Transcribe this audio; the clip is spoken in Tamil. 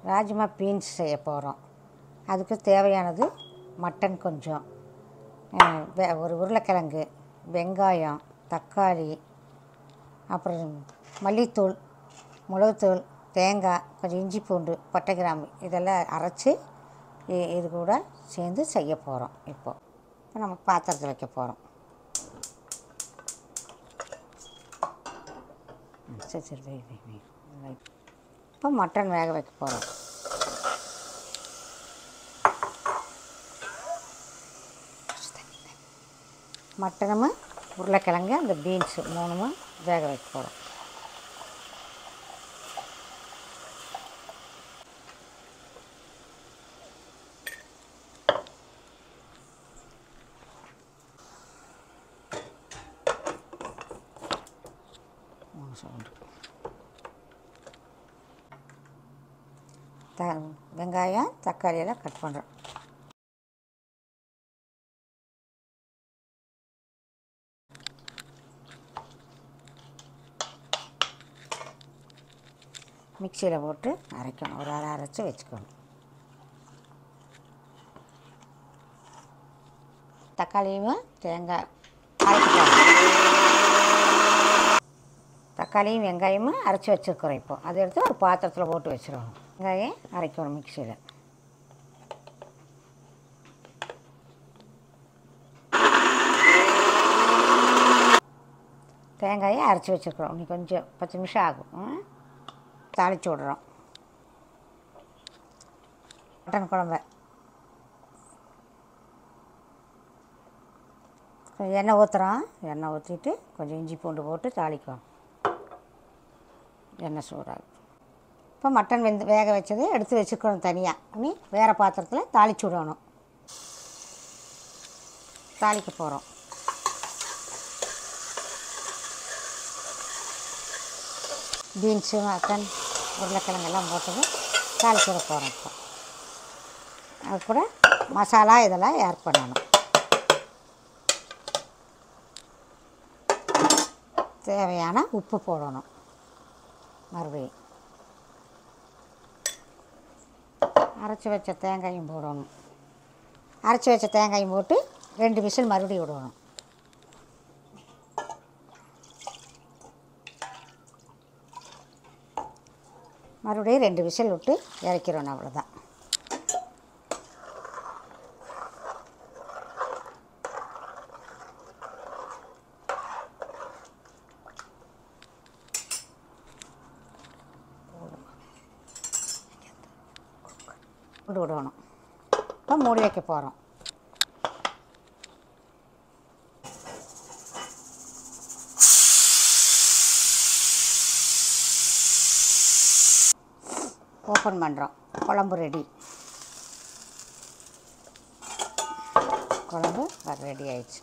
ராஜ்மா பீன்ஸ் செய்ய போகிறோம். அதுக்கு தேவையானது மட்டன் கொஞ்சம், ஒரு உருளைக்கிழங்கு, வெங்காயம், தக்காளி, அப்புறம் மல்லித்தூள், மிளகுத்தூள், தேங்காய், கொஞ்சம் இஞ்சி பூண்டு, பட்டை கிராம்பு இதெல்லாம் அரைச்சி இது கூட சேர்ந்து செய்ய போகிறோம். இப்போ நம்ம பாத்திரத்தில் வைக்க போகிறோம். சரி இப்போ மட்டன் வேக வைக்க போகிறோம். மட்டனும் உருளைக்கிழங்கு அந்த பீன்ஸு 3 வேக வைக்க போகிறோம். வெங்காயம் தக்காளியெல்லாம் கட் பண்ணுறோம். மிக்சியில் போட்டு அரைக்கணும். ஒரு அரை அரைச்சி வச்சுக்கணும். தக்காளியும் தேங்காய் தக்காளியும் வெங்காயமும் அரைச்சி வச்சுருக்குறோம். இப்போ அதை எடுத்து ஒரு பாத்திரத்தில் போட்டு வச்சுருவோம். வெங்காயம் அரைக்கணும் மிக்சியில். தேங்காயை அரைச்சி வச்சுருக்குறோம். இன்னும் கொஞ்சம் 10 நிமிஷம் ஆகும். தாளித்து விடுறோம். மட்டன் குழம்பு எண்ணெய் ஊற்றுறோம். எண்ணெய் ஊற்றிட்டு கொஞ்சம் இஞ்சி பூண்டு போட்டு தாளிக்கும். எண்ணெய் சூடாகும். இப்போ மட்டன் வேக வச்சதை எடுத்து வச்சுக்கணும் தனியாக. இனி வேறு பாத்திரத்தில் தாளித்து விடணும். தாளிக்க போகிறோம். பீன்ஸு, மட்டன், உருளைக்கிழங்கெல்லாம் போட்டது தாளிச்சு விட போகிறோம். இப்போ அது கூட மசாலா இதெல்லாம் ஆட் பண்ணணும். தேவையான உப்பு போடணும். மறுபடியும் அரைச்சி வச்ச தேங்காயும் போடணும். அரைச்சி வச்ச தேங்காயும் போட்டு 2 விசில் மறுபடியும் விடணும். மறுபடியும் 2 விசில் விட்டு இறக்கிறோம். அவ்வளோதான். விடணும். இப்போ மூடி வைக்க போகிறோம். ஓப்பன் பண்ணுறோம். குழம்பு ரெடி. குழம்பு ரெடி ஆயிடுச்சு.